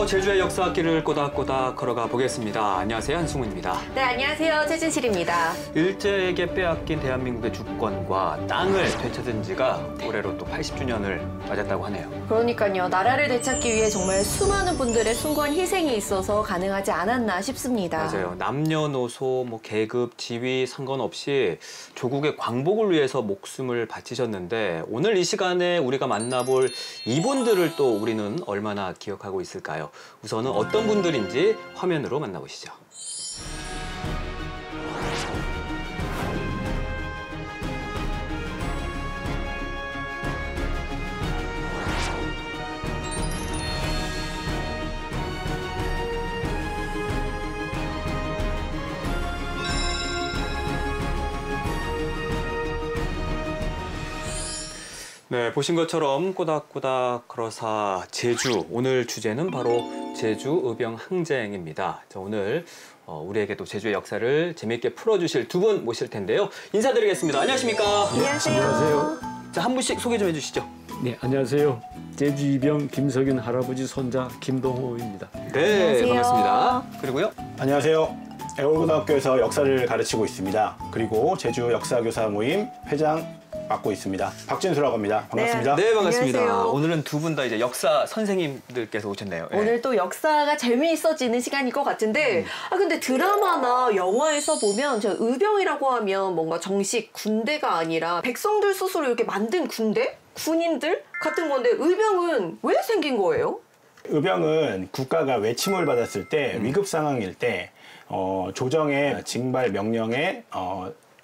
오늘도 제주의 역사길을 꼬닥꼬닥 걸어가 보겠습니다. 안녕하세요, 한승훈입니다. 네, 안녕하세요, 최진실입니다. 일제에게 빼앗긴 대한민국의 주권과 땅을 되찾은 지가 올해로 또 80주년을 맞았다고 하네요. 그러니까요, 나라를 되찾기 위해 정말 수많은 분들의 숭고한 희생이 있어서 가능하지 않았나 싶습니다. 맞아요. 남녀노소, 계급, 지위 상관없이 조국의 광복을 위해서 목숨을 바치셨는데 오늘 이 시간에 우리가 만나볼 이분들을 또 우리는 얼마나 기억하고 있을까요? 우선은 어떤 분들인지 화면으로 만나보시죠. 네, 보신 것처럼 꼬닥꼬닥 걸어서 제주, 오늘 주제는 바로 제주 의병 항쟁입니다. 자, 오늘 우리에게 또 제주의 역사를 재미있게 풀어주실 두 분 모실 텐데요. 인사드리겠습니다. 안녕하십니까? 안녕하세요. 안녕하세요. 자, 한 분씩 소개 좀 해주시죠. 네, 안녕하세요. 제주 의병 김석윤 할아버지 손자 김동호입니다. 네, 안녕하세요. 반갑습니다. 그리고요. 안녕하세요. 애월고등학교에서 역사를 가르치고 있습니다. 그리고 제주 역사교사 모임 회장 맡고 있습니다. 박진수라고 합니다. 반갑습니다. 네, 반갑습니다. 안녕하세요. 오늘은 두 분 다 이제 역사 선생님들께서 오셨네요. 네. 오늘 또 역사가 재미있어지는 시간일 것 같은데 근데 드라마나 영화에서 보면 저 의병이라고 하면 뭔가 정식 군대가 아니라 백성들 스스로 이렇게 만든 군대? 군인들 같은 건데 의병은 왜 생긴 거예요? 의병은 국가가 외침을 받았을 때 위급 상황일 때 조정의 징발 명령에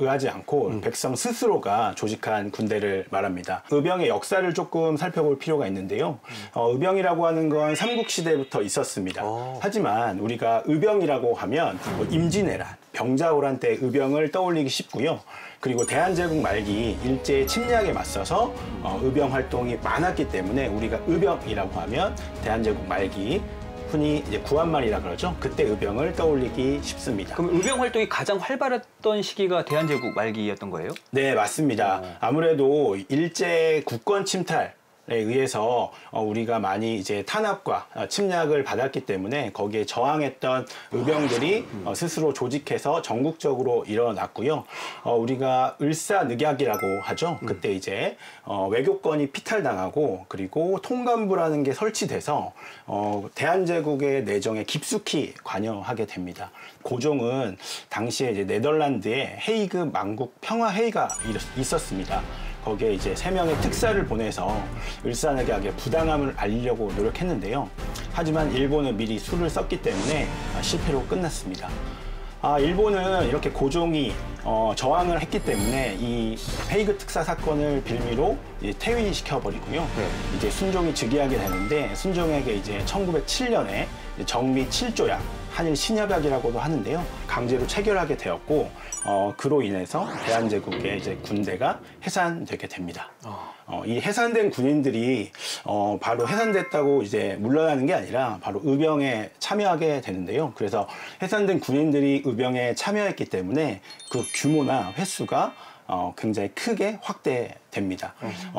의하지 않고 백성 스스로가 조직한 군대를 말합니다. 의병의 역사를 조금 살펴볼 필요가 있는데요. 의병이라고 하는 건 삼국시대부터 있었습니다. 하지만 우리가 의병이라고 하면 임진왜란, 병자호란 때 의병을 떠올리기 쉽고요. 그리고 대한제국 말기 일제 침략에 맞서서 의병 활동이 많았기 때문에 우리가 의병이라고 하면 대한제국 말기 흔히 이제 구한말이라 그러죠. 그때 의병을 떠올리기 쉽습니다. 그럼 의병 활동이 가장 활발했던 시기가 대한제국 말기였던 거예요? 네, 맞습니다. 아무래도 일제 국권 침탈에 의해서 우리가 많이 이제 탄압과 침략을 받았기 때문에 거기에 저항했던 의병들이 스스로 조직해서 전국적으로 일어났고요. 우리가 을사늑약이라고 하죠. 그때 이제 외교권이 피탈당하고 그리고 통감부라는 게 설치돼서 대한제국의 내정에 깊숙이 관여하게 됩니다. 고종은 당시에 이제 네덜란드에 헤이그 만국 평화회의가 있었습니다. 거기에 이제 3명의 특사를 보내서 을사늑약의 부당함을 알리려고 노력했는데요. 하지만 일본은 미리 수를 썼기 때문에 실패로 끝났습니다. 일본은 이렇게 고종이 저항을 했기 때문에 이 헤이그 특사 사건을 빌미로 퇴위시켜버리고요. 이제 순종이 즉위하게 되는데 순종에게 이제 1907년에 정미 7조약 한일 신협약이라고도 하는데요. 강제로 체결하게 되었고 그로 인해서 대한제국의 이제 군대가 해산되게 됩니다. 이 해산된 군인들이 바로 해산됐다고 이제 물러나는 게 아니라 바로 의병에 참여하게 되는데요. 그래서 해산된 군인들이 의병에 참여했기 때문에 그 규모나 횟수가 굉장히 크게 확대됩니다.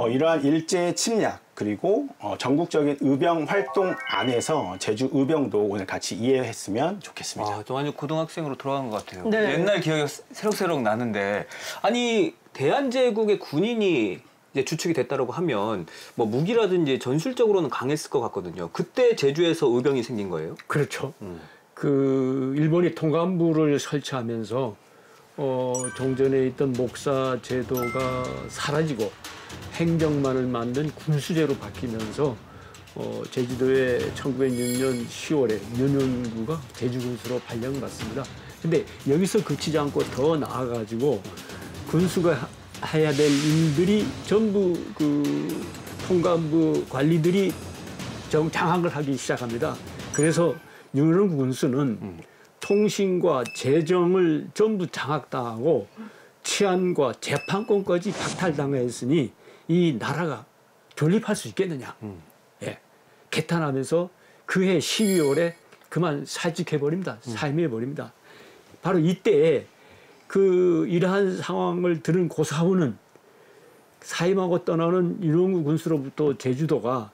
이러한 일제 침략 그리고 전국적인 의병 활동 안에서 제주 의병도 오늘 같이 이해했으면 좋겠습니다. 또 완전 고등학생으로 돌아간 것 같아요. 네. 옛날 기억이 새록새록 나는데 아니 대한제국의 군인이 이제 주축이 됐다고 하면 무기라든지 전술적으로는 강했을 것 같거든요. 그때 제주에서 의병이 생긴 거예요? 그렇죠. 그 일본이 통감부를 설치하면서 종전에 있던 목사 제도가 사라지고 행정만을 만든 군수제로 바뀌면서 제주도에 1906년 10월에 윤은구가 제주군수로 발령받습니다. 근데 여기서 그치지 않고 더 나아가지고 군수가 해야 될 일들이 전부 그 통감부 관리들이 장악을 하기 시작합니다. 그래서 윤은구 군수는 통신과 재정을 전부 장악당하고 치안과 재판권까지 박탈당했으니 이 나라가 존립할 수 있겠느냐. 개탄하면서 그해 12월에 그만 사직해버립니다. 사임해버립니다. 바로 이때 이러한 상황을 들은 고사원은 사임하고 떠나는 윤은구 군수로부터 제주도가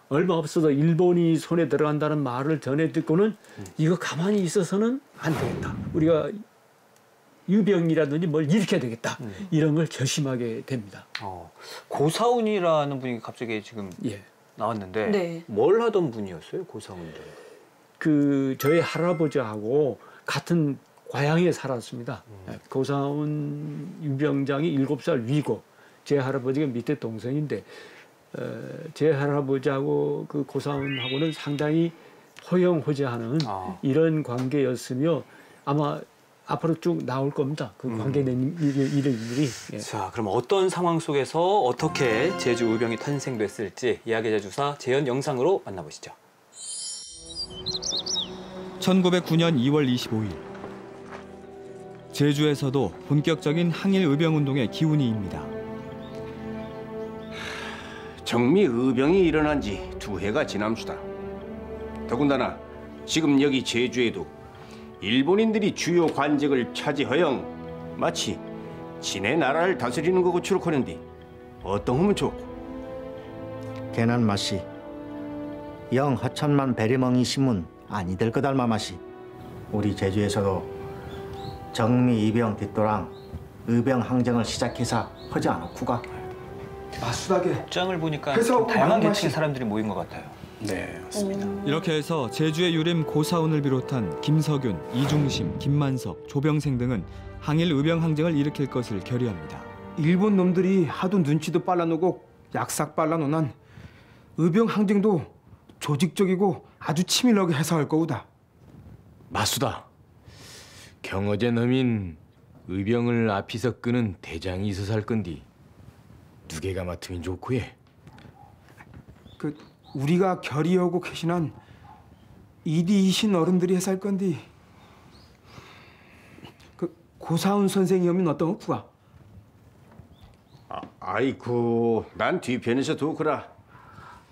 얼마 없어도 일본이 손에 들어간다는 말을 전해 듣고는 이거 가만히 있어서는 안 되겠다. 우리가 유병이라든지 뭘 일으켜야 되겠다. 이런 걸 결심하게 됩니다. 고사운이라는 분이 갑자기 지금 예. 나왔는데 네. 뭘 하던 분이었어요, 고사운들? 그 저희 할아버지하고 같은 과양에 살았습니다. 고사운 유병장이 7살 위고 제 할아버지가 밑에 동생인데 제 할아버지하고 그 고사운하고는 상당히 호영호재하는 이런 관계였으며 아마 앞으로 쭉 나올 겁니다. 그 관계된 일들이. 예. 자, 그럼 어떤 상황 속에서 어떻게 제주 의병이 탄생됐을지 이야기자 주사 재현 영상으로 만나보시죠. 1909년 2월 25일 제주에서도 본격적인 항일 의병운동의 기운이입니다. 정미 의병이 일어난 지 2해가 지남수다. 더군다나 지금 여기 제주에도 일본인들이 주요 관직을 차지하여 마치 지네 나라를 다스리는 것 것으로 하는데 어떤 하면 좋고. 괜한 맛이 영 허천만 베리멍이 신문 아니 될 것 알마 맛이 우리 제주에서도 정미 이병 뒷도랑 의병 항쟁을 시작해서 하지 않았구가. 마수다게 입장을 보니까 그래서 좀 다양한 많은 계층의 맛이- 사람들이 모인 것 같아요. 네, 맞습니다. 이렇게 해서 제주의 유림 고사운을 비롯한 김석윤, 이중심, 김만석, 조병생 등은 항일 의병 항쟁을 일으킬 것을 결의합니다. 일본 놈들이 하도 눈치도 빨라놓고 약삭 빨라놓난 의병 항쟁도 조직적이고 아주 치밀하게 해서 할 거우다. 마수다. 경어제 놈인 의병을 앞이서 끄는 대장이 있어서 할 건디 누개가 맡으면 좋고 해. 그 우리가 결의하고 계신한 이디이신 어른들이 해서 할 건디 그 고사운 선생이 오면 어떤 후가? 아이고, 난 뒤편에서 두고라.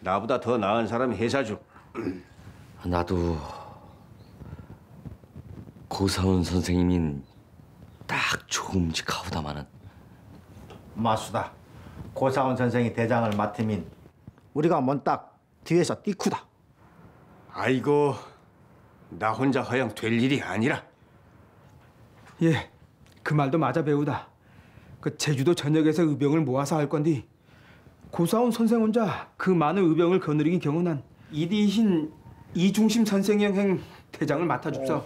나보다 더 나은 사람이 해사주. 나도 고사운 선생님인 딱 조금직하오다마는. 마수다. 고사원 선생이 대장을 맡으면 우리가 먼딱 뒤에서 띠쿠다. 아이고, 나 혼자 허영 될 일이 아니라. 예, 그 말도 맞아 배우다. 그 제주도 전역에서 의병을 모아서 할 건디 고사운 선생 혼자 그 많은 의병을 거느리기 경운한 이디이신 이중심 선생형 행 대장을 맡아줍서.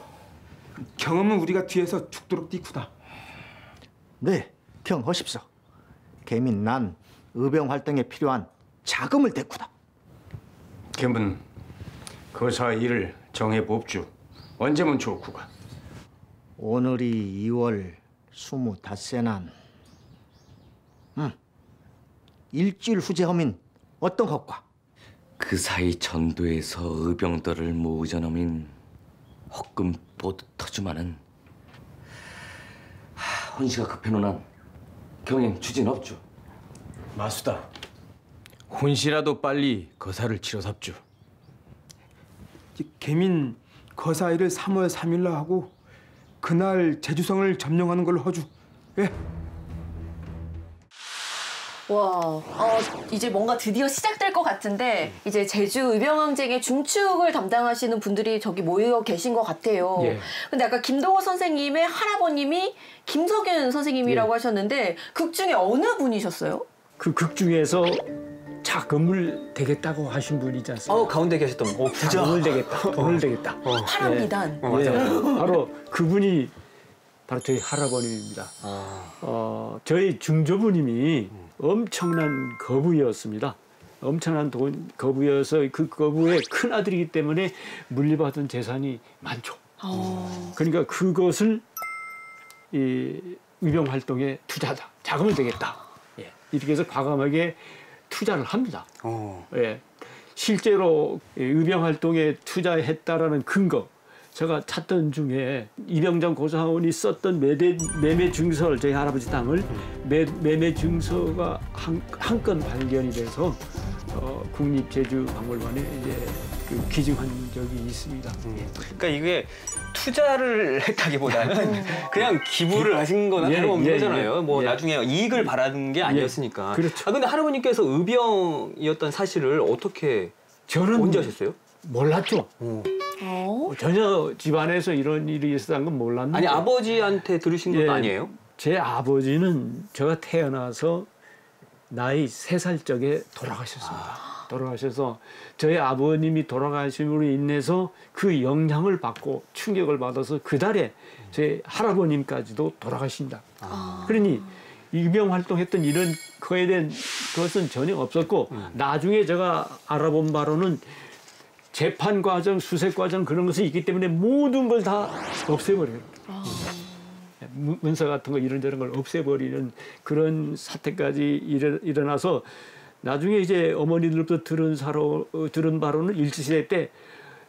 경험은 우리가 뒤에서 죽도록 띠쿠다. 네, 경하십소. 개민 난 의병 활동에 필요한 자금을 대꾸다. 겸은 거사 일을 정해봅주. 언제면 좋구가. 오늘이 2월 25난 일주일 후제 하면 어떤 것과? 그 사이 전도에서 의병들을 모으자놈인 헛금 뽀듯 터주마는 혼시가 급해놓은 경행 추진 없죠. 마수다. 혼시라도 빨리 거사를 치러 삽주. 개민 거사일을 3월 3일로 하고 그날 제주성을 점령하는 걸로 허주. 예. 와, 이제 뭔가 드디어 시작될 것 같은데 이제 제주 의병항쟁의 중축을 담당하시는 분들이 저기 모여 계신 것 같아요. 예. 근데 아까 김동호 선생님의 할아버님이 김석윤 선생님이라고 하셨는데 극 중에 어느 분이셨어요? 그 극 중에서 자금을 대겠다고 하신 분이 있지 않습니까? 가운데 계셨던 부자. 돈을 대겠다. 돈을 대겠다. 파란비단. 맞아요. 바로 그분이 바로 저희 할아버님입니다. 저희 중조부님이 엄청난 거부였습니다. 엄청난 거부여서 그 거부의 큰 아들이기 때문에 물려받은 재산이 많죠. 그러니까 그것을 이 의병 활동에 투자하다, 자금을 대겠다. 예. 이렇게 해서 과감하게 투자를 합니다. 예. 실제로 의병 활동에 투자했다라는 근거. 제가 찾던 중에 이병장 고사원이 썼던 매매 증서를 저희 할아버지 땅을 매매 증서가 한 건 발견이 돼서 국립제주박물관에 이제 그 기증한 적이 있습니다. 그러니까 이게 투자를 했다기보다는 그냥 기부를 하신 거나 다름없는 거잖아요. 뭐 나중에 이익을 바라는 게 아니었으니까. 그렇죠. 근데 할아버님께서 의병이었던 사실을 어떻게 저는 언제 하셨어요? 몰랐죠. 어? 전혀 집안에서 이런 일이 있었다는 건 몰랐는데. 아니 아버지한테 들으신 것도 아니에요? 제 아버지는 제가 태어나서 나이 3살 적에 돌아가셨습니다. 돌아가셔서 저희 아버님이 돌아가심으로 인해서 그 영향을 받고 충격을 받아서 그 달에 제 할아버님까지도 돌아가신다. 그러니 의병 활동했던 이런 거에 대한 것은 전혀 없었고 나중에 제가 알아본 바로는 재판 과정, 수색 과정 그런 것이 있기 때문에 모든 걸 다 없애버려요. 문서 같은 거 이런저런 걸 없애버리는 그런 사태까지 일어나서 나중에 이제 어머니들부터 들은 바로는 일제시대 때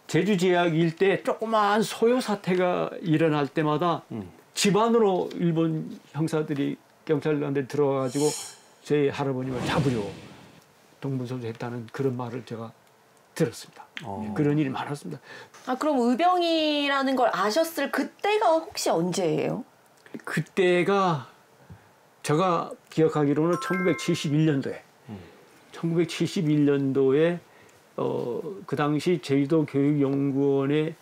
제주제약 일대 조그마한 소요 사태가 일어날 때마다 집안으로 일본 형사들이 경찰관들이 들어와가지고 저희 할아버님을 잡으려 동분서주했다는 그런 말을 제가 들었습니다. 그런 일이 많았습니다. 아, 그럼 의병이라는 걸 아셨을 그때가 혹시 언제예요? 그때가 제가 기억하기로는 1971년도에 1971년도에 그 당시 제주도 교육연구원의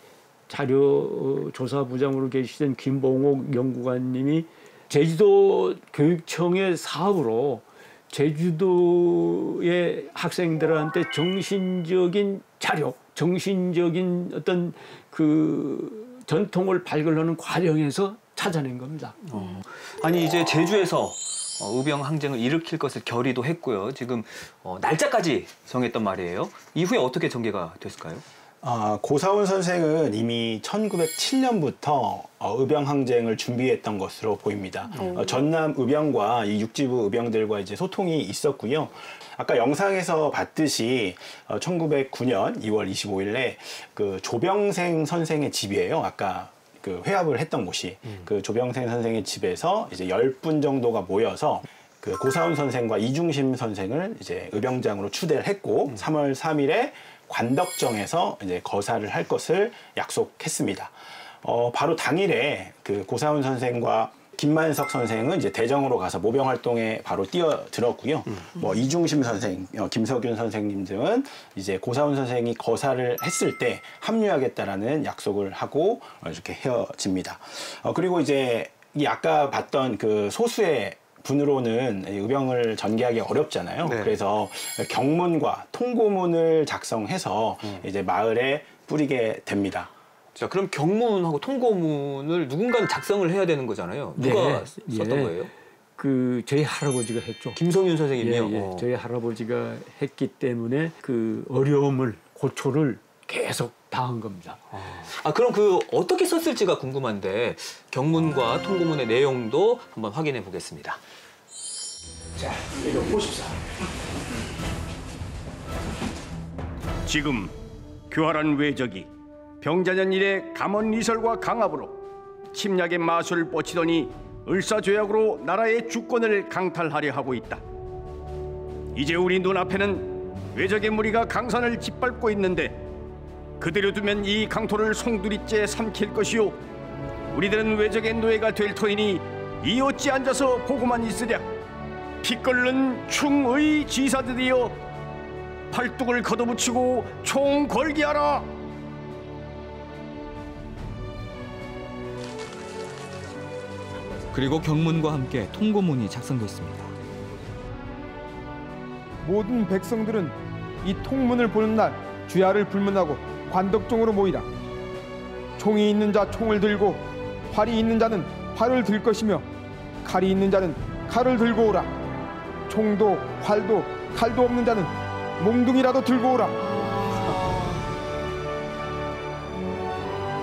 자료조사부장으로 계시던 김봉옥 연구관님이 제주도 교육청의 사업으로 제주도의 학생들한테 정신적인 자료, 정신적인 어떤 그 전통을 발굴하는 과정에서 찾아낸 겁니다. 아니 이제 제주에서 의병 항쟁을 일으킬 것을 결의도 했고요. 지금 날짜까지 정했단 말이에요. 이후에 어떻게 전개가 됐을까요? 고사훈 선생은 이미 1907년부터 의병 항쟁을 준비했던 것으로 보입니다. 전남 의병과 이 육지부 의병들과 이제 소통이 있었고요. 아까 영상에서 봤듯이 1909년 2월 25일에 그 조병생 선생의 집이에요. 아까 그 회합을 했던 곳이 그 조병생 선생의 집에서 이제 10분 정도가 모여서 그 고사훈 선생과 이중심 선생을 이제 의병장으로 추대를 했고 3월 3일에 관덕정에서 이제 거사를 할 것을 약속했습니다. 바로 당일에 그 고사훈 선생과 김만석 선생은 이제 대정으로 가서 모병 활동에 바로 뛰어들었고요. 뭐 이중심 선생, 김석윤 선생님 등은 이제 고사훈 선생이 거사를 했을 때 합류하겠다라는 약속을 하고 이렇게 헤어집니다. 그리고 이제 이 아까 봤던 그 소수의 분으로는 의병을 전개하기 어렵잖아요. 네. 그래서 경문과 통고문을 작성해서 이제 마을에 뿌리게 됩니다. 자, 그럼 경문하고 통고문을 누군가는 작성을 해야 되는 거잖아요. 누가 썼던 거예요? 그 저희 할아버지가 했죠. 김성윤 선생님이요. 저희 할아버지가 했기 때문에 그 어려움을 고초를 계속 당한 겁니다. 그럼 그 어떻게 썼을지가 궁금한데 경문과 통고문의 내용도 한번 확인해 보겠습니다. 자, 이거 보십시오. 지금 교활한 외적이 병자년 이래 감언이설과 강압으로 침략의 마술을 뻗치더니 을사조약으로 나라의 주권을 강탈하려 하고 있다. 이제 우리 눈앞에는 외적의 무리가 강산을 짓밟고 있는데 그대로 두면 이 강토를 송두리째 삼킬 것이요 우리들은 외적의 노예가 될 터이니 이 어찌 앉아서 보고만 있으랴. 피 끓는 충의 지사들이여 팔뚝을 걷어붙이고 총 걸게 하라. 그리고 경문과 함께 통고문이 작성됐습니다. 모든 백성들은 이 통문을 보는 날 주야를 불문하고 관덕정으로 모이라. 총이 있는 자 총을 들고 활이 있는 자는 활을 들 것이며 칼이 있는 자는 칼을 들고 오라. 총도 활도 칼도 없는 자는 몽둥이라도 들고 오라.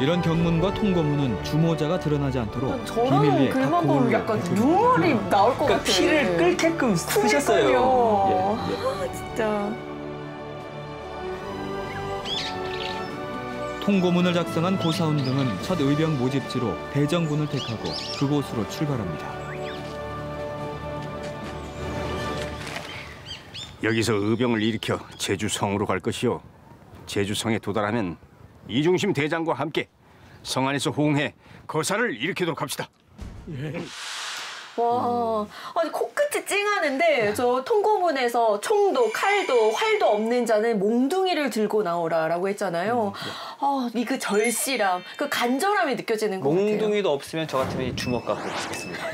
이런 경문과 통고문은 주모자가 드러나지 않도록 저런 비밀리에 글만 보면 약간 눈물이 나올 것 같아요. 피를 끓게끔 쓰셨어요. 진짜. 통고문을 작성한 고사훈 등은 첫 의병 모집지로 대정군을 택하고 그곳으로 출발합니다. 여기서 의병을 일으켜 제주성으로 갈 것이요. 제주성에 도달하면 이중심 대장과 함께 성 안에서 호응해 거사를 일으키도록 합시다. 와, 아니 코끝이 찡하는데 저 통고문에서 총도 칼도 활도 없는 자는 몽둥이를 들고 나오라라고 했잖아요. 아, 이 그 절실함, 그 간절함이 느껴지는 것 같아요. 몽둥이도 없으면 저 같으면 이 주먹 갖고 가겠습니다.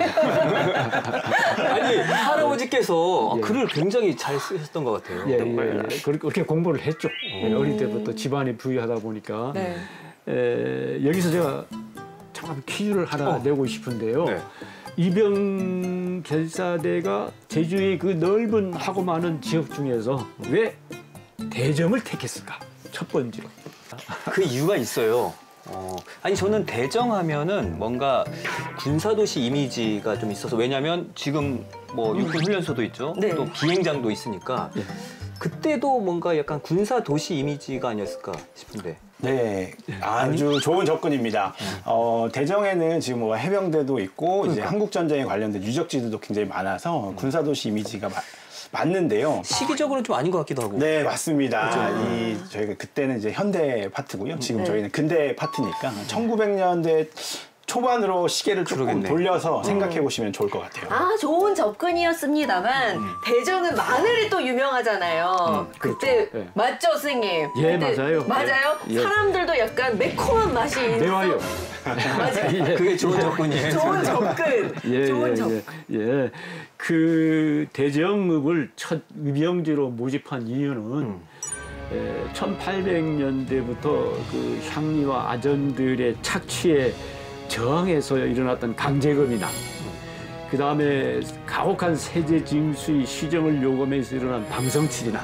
아니 할아버지께서 글을 굉장히 잘 쓰셨던 것 같아요. 예, 그렇게 공부를 했죠. 어릴 때부터 집안이 부유하다 보니까. 네. 여기서 제가 참 퀴즈를 하나 내고 싶은데요. 네. 이병결사대가 제주의 그 넓은 하고 많은 지역 중에서 왜 대정을 택했을까? 첫 번째로. 그 이유가 있어요. 아니 저는 대정하면은 뭔가 군사도시 이미지가 좀 있어서 왜냐하면 지금 뭐 육군 훈련소도 있죠. 네. 또 비행장도 있으니까 그때도 뭔가 약간 군사도시 이미지가 아니었을까 싶은데. 네, 아주 좋은 접근입니다. 대정에는 지금 뭐 해병대도 있고 이제 한국 전쟁에 관련된 유적지들도 굉장히 많아서 군사도시 이미지가 맞는데요. 시기적으로는 좀 아닌 것 같기도 하고. 네, 맞습니다. 저희가 그때는 이제 현대 파트고요. 지금 저희는 근대 파트니까 1900년대 초반으로 시계를 조금 그러겠네. 돌려서 생각해 보시면 좋을 것 같아요. 아, 좋은 접근이었습니다만 대정은 마늘이 또 유명하잖아요. 그때 그렇죠. 네. 맞죠, 스님? 예, 그때 맞아요. 맞아요? 예. 사람들도 약간 매콤한 맛이 있는. 매워요. 맞아요. 그게 좋은 접근이에요. 좋은 접근. 좋은 접근. 예. 그 대정읍을 첫 의병제로 모집한 이유는 1800년대부터 그 향리와 아전들의 착취에 저항해서 일어났던 강제금이나 그 다음에 가혹한 세제 징수의 시정을 요구하면서 일어난 방성칠이나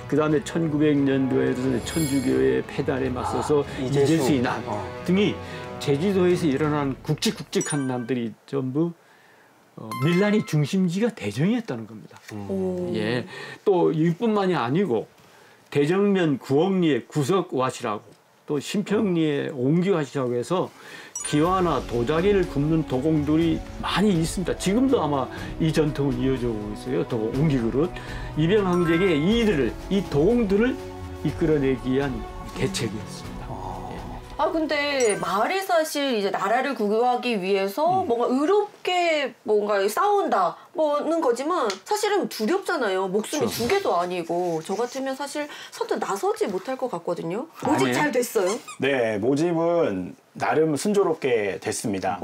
그 다음에 1900년도에 천주교의 폐단에 맞서서 이재수이나 등이 제주도에서 일어난 굵직굵직한 난들이 전부 밀란의 중심지가 대정이었다는 겁니다. 예, 또 이뿐만이 아니고 대정면 구옥리의 구석와시라고 또 심평리의 옹기와시라고 해서 기와나 도자기를 굽는 도공들이 많이 있습니다. 지금도 아마 이 전통은 이어져 오고 있어요. 옹기그릇. 이병항쟁의 이 도공들을 이끌어내기 위한 대책이었습니다. 아, 근데 말이 사실 이제 나라를 구하기 위해서 뭔가 의롭게 뭔가 싸운다 뭐는 거지만 사실은 두렵잖아요. 목숨이 그렇죠. 두 개도 아니고 저 같으면 사실 선뜻 나서지 못할 것 같거든요. 모집 아니에요? 잘 됐어요? 네, 모집은 나름 순조롭게 됐습니다.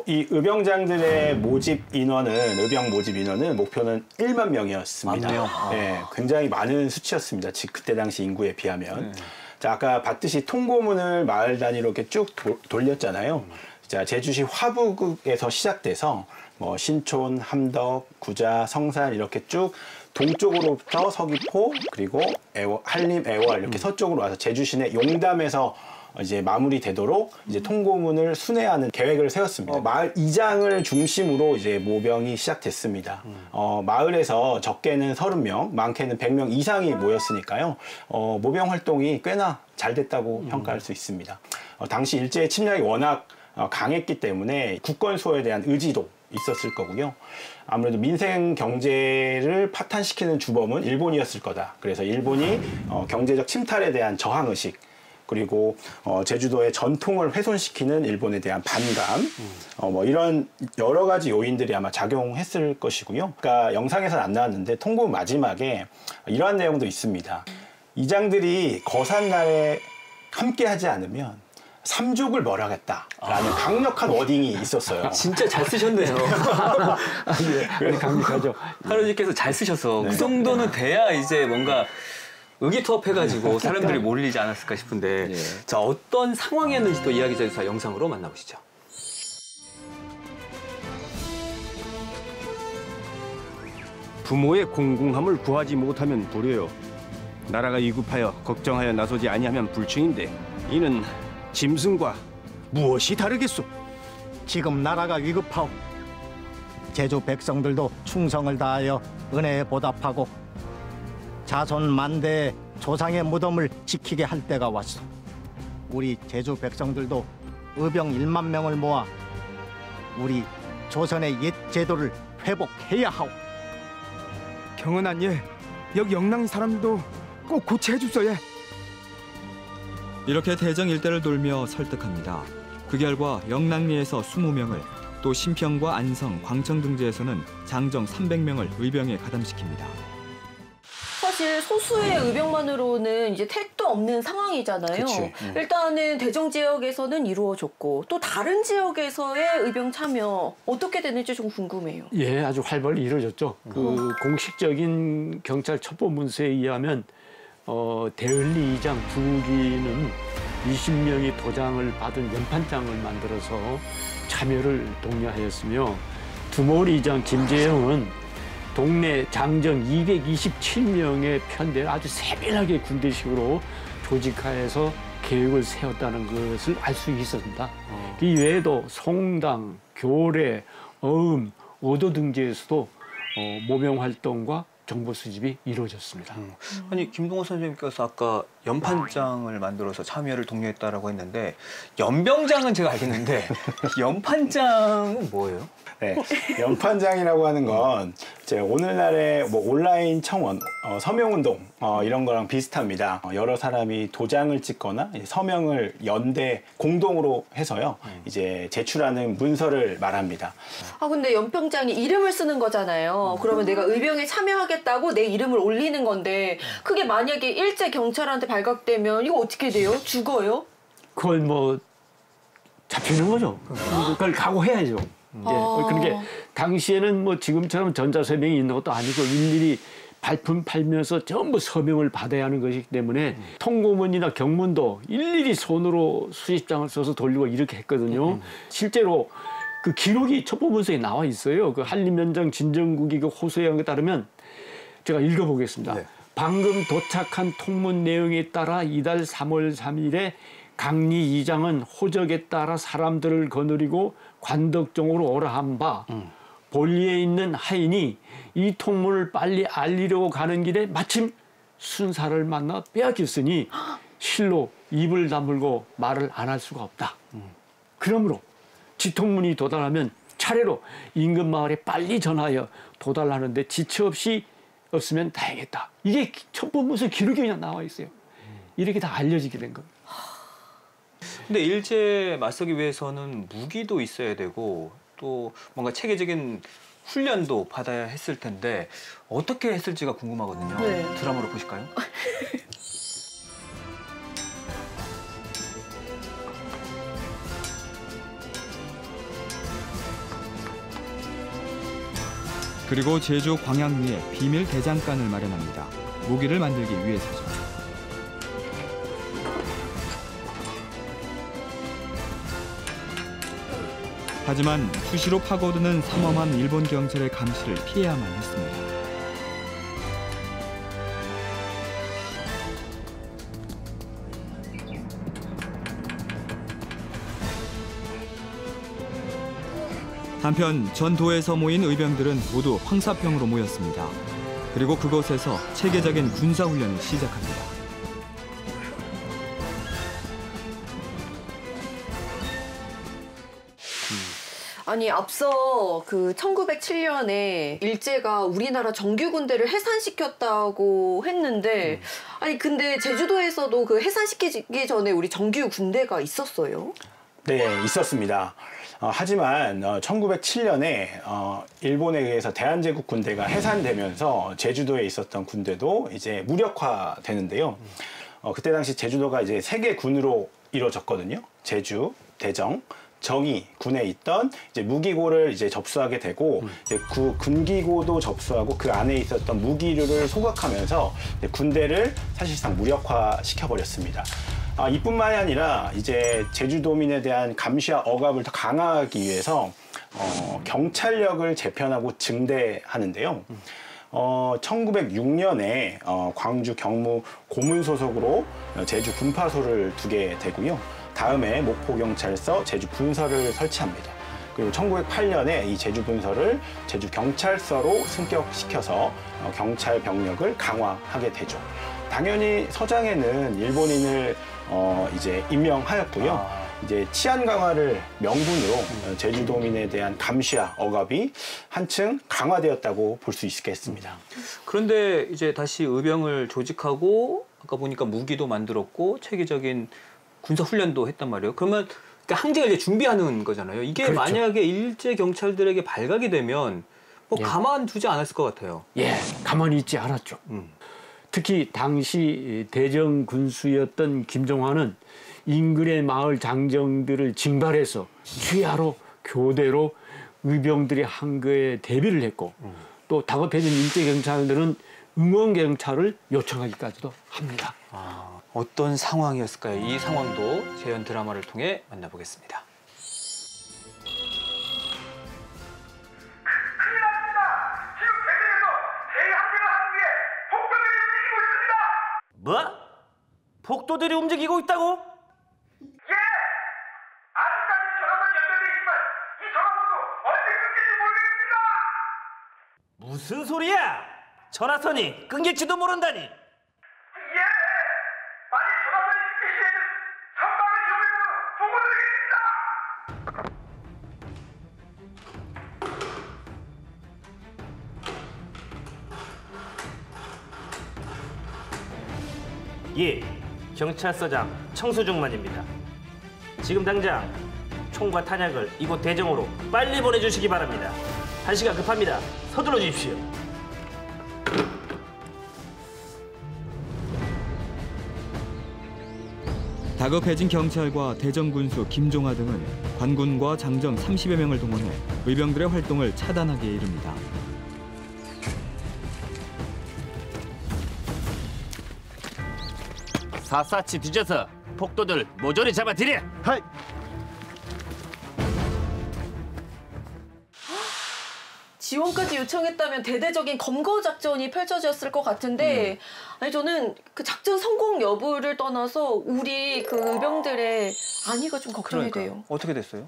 이 의병장들의 모집 인원은 의병 모집 인원은 목표는 1만 명이었습니다. 만 명? 네, 굉장히 많은 수치였습니다. 그때 당시 인구에 비하면. 자, 아까 봤듯이 통고문을 마을 단위로 이렇게 쭉 돌렸잖아요. 자, 제주시 화북에서 시작돼서 뭐 신촌, 함덕, 구자, 성산 이렇게 쭉 동쪽으로부터 서귀포 그리고 한림, 애월 이렇게 서쪽으로 와서 제주 시내 용담에서 이제 마무리되도록 이제 통고문을 순회하는 계획을 세웠습니다. 마을 이장을 중심으로 이제 모병이 시작됐습니다. 마을에서 적게는 30명, 많게는 100명 이상이 모였으니까요. 모병 활동이 꽤나 잘 됐다고 평가할 수 있습니다. 당시 일제의 침략이 워낙 강했기 때문에 국권 수호에 대한 의지도 있었을 거고요. 아무래도 민생 경제를 파탄시키는 주범은 일본이었을 거다. 그래서 일본이 경제적 침탈에 대한 저항의식 그리고 제주도의 전통을 훼손시키는 일본에 대한 반감 뭐 이런 여러 가지 요인들이 아마 작용했을 것이고요. 그러니까 영상에서는 안 나왔는데 통고문 마지막에 이러한 내용도 있습니다. 이장들이 거산날에 함께하지 않으면 삼족을 멀어하겠다라는 강력한 워딩이 있었어요. 진짜 잘 쓰셨네요. 강력하죠. 할아버지께서 잘 쓰셔서 그 정도는 돼야 이제 뭔가 의기투합해가지고 사람들이 몰리지 않았을까 싶은데 자 어떤 상황이었는지 또 이야기자유사 영상으로 만나보시죠. 부모의 공공함을 구하지 못하면 불효요. 나라가 위급하여 걱정하여 나서지 아니하면 불충인데 이는 짐승과 무엇이 다르겠소? 지금 나라가 위급하오. 제주 백성들도 충성을 다하여 은혜에 보답하고 자손 만대의 조상의 무덤을 지키게 할 때가 왔소. 우리 제주 백성들도 의병 1만 명을 모아 우리 조선의 옛 제도를 회복해야 하오. 경은한 예, 여기 영랑 사람도 꼭 고치해 줍소 예. 이렇게 대정 일대를 돌며 설득합니다. 그 결과 영랑리에서 20명을, 또 신평과 안성, 광청 등지에서는 장정 300명을 의병에 가담시킵니다. 사실 소수의 의병만으로는 이제 택도 없는 상황이잖아요. 그치. 일단은 대정 지역에서는 이루어졌고 또 다른 지역에서의 의병 참여 어떻게 되는지 좀 궁금해요. 예, 아주 활발히 이루어졌죠. 그 공식적인 경찰 첩보 문서에 의하면 대을리 이장 두기는 20명이 도장을 받은 연판장을 만들어서 참여를 독려하였으며 두모리 이장 김재영은 동네 장정 227명의 편대를 아주 세밀하게 군대식으로 조직하여서 계획을 세웠다는 것을 알 수 있었습니다. 이 외에도 송당, 교례, 어음, 오도 등지에서도 모병 활동과 정보 수집이 이루어졌습니다. 아니 김동호 선생님께서 아까 연판장을 만들어서 참여를 독려했다라고 했는데 연병장은 제가 알겠는데 연판장은 뭐예요? 네, 연판장이라고 하는 건 이제 오늘날의 뭐 온라인 청원, 서명운동 이런 거랑 비슷합니다. 여러 사람이 도장을 찍거나 서명을 연대 공동으로 해서요 이제 제출하는 문서를 말합니다. 아 근데 연병장이 이름을 쓰는 거잖아요. 그러면 내가 의병에 참여하겠다고 내 이름을 올리는 건데 그게 만약에 일제 경찰한테 발각되면 이거 어떻게 돼요? 죽어요? 그걸 뭐 잡히는 거죠. 그걸 각오해야죠. 예, 그러니까 당시에는 뭐 지금처럼 전자서명이 있는 것도 아니고 일일이 발품 팔면서 전부 서명을 받아야 하는 것이기 때문에 통고문이나 경문도 일일이 손으로 수십 장을 써서 돌리고 이렇게 했거든요. 실제로 그 기록이 첩보문서에 나와 있어요. 그 한림연장 진정국이 그 호소에 한 것에 따르면 제가 읽어보겠습니다. 네. 방금 도착한 통문 내용에 따라 이달 3월 3일에 강리 이장은 호적에 따라 사람들을 거느리고 관덕정으로 오라 한 바 볼리에 있는 하인이 이 통문을 빨리 알리려고 가는 길에 마침 순사를 만나 빼앗겼으니 실로 입을 다물고 말을 안 할 수가 없다. 그러므로 지통문이 도달하면 차례로 인근 마을에 빨리 전하여 도달하는데 지체 없이 없으면 다행이다. 이게 첩보문서 기록이 그냥 나와 있어요. 이렇게 다 알려지게 된 겁니다. 근데 일제에 맞서기 위해서는 무기도 있어야 되고 또 뭔가 체계적인 훈련도 받아야 했을 텐데 어떻게 했을지가 궁금하거든요. 네. 드라마로 보실까요? 그리고 제주 광양리에 비밀 대장간을 마련합니다. 무기를 만들기 위해서죠. 하지만 수시로 파고드는 삼엄한 일본 경찰의 감시를 피해야만 했습니다. 한편 전도에서 모인 의병들은 모두 황사평으로 모였습니다. 그리고 그곳에서 체계적인 군사훈련을 시작합니다. 아니 앞서 그 1907년에 일제가 우리나라 정규 군대를 해산시켰다고 했는데 아니 근데 제주도에서도 그 해산시키기 전에 우리 정규 군대가 있었어요? 네, 있었습니다. 하지만 1907년에 일본에 의해서 대한제국 군대가 해산되면서 제주도에 있었던 군대도 이제 무력화되는데요. 그때 당시 제주도가 이제 3개 군으로 이루어졌거든요. 제주, 대정, 정의 군에 있던 이제 무기고를 이제 접수하게 되고 이제 군기고도 접수하고 그 안에 있었던 무기류를 소각하면서 이제 군대를 사실상 무력화 시켜버렸습니다. 이뿐만이 아니라 이제 제주도민에 대한 감시와 억압을 더 강화하기 위해서 경찰력을 재편하고 증대하는데요. 1906년에 광주 경무 고문 소속으로 제주 분파소를 두게 되고요. 다음에 목포경찰서 제주 분서를 설치합니다. 그리고 1908년에 이 제주 분서를 제주 경찰서로 승격시켜서 경찰 병력을 강화하게 되죠. 당연히 서장에는 일본인을 이제 임명하였고요. 이제 치안 강화를 명분으로 제주도민에 대한 감시와 억압이 한층 강화되었다고 볼 수 있겠습니다. 그런데 이제 다시 의병을 조직하고 아까 보니까 무기도 만들었고 체계적인 군사 훈련도 했단 말이에요. 그러면 그러니까 항쟁을 이제 준비하는 거잖아요. 이게 그렇죠. 만약에 일제 경찰들에게 발각이 되면 뭐 예. 가만두지 않았을 것 같아요. 예, 가만히 있지 않았죠. 특히 당시 대정 군수였던 김종환은 인근의 마을 장정들을 징발해서 취하로 교대로 의병들의 항거에 대비를 했고 또 다급해진 일제 경찰들은 응원 경찰을 요청하기까지도 합니다. 어떤 상황이었을까요? 이 상황도 재현 드라마를 통해 만나보겠습니다. 뭐? 폭도들이 움직이고 있다고? 예! 아직까지 전화만 연결돼 있지만 이 전화선도 언제 끊길지 모르겠습니다! 무슨 소리야? 전화선이 끊길지도 모른다니. 예! 만약 전화선이 끊길 시에는 선박을 이용해서 보고드리겠습니다! 예, 경찰서장 청수중만입니다. 지금 당장 총과 탄약을 이곳 대정으로 빨리 보내주시기 바랍니다. 한시가 급합니다. 서둘러 주십시오. 다급해진 경찰과 대정군수 김종하 등은 관군과 장정 30여 명을 동원해 의병들의 활동을 차단하기에 이릅니다. 샅샅이 뒤져서 폭도들 모조리 잡아들여. 하이. 지원까지 요청했다면 대대적인 검거 작전이 펼쳐졌을 것 같은데 아니 저는 그 작전 성공 여부를 떠나서 우리 그 의병들의 안위가 좀 걱정이 돼요. 어떻게 됐어요?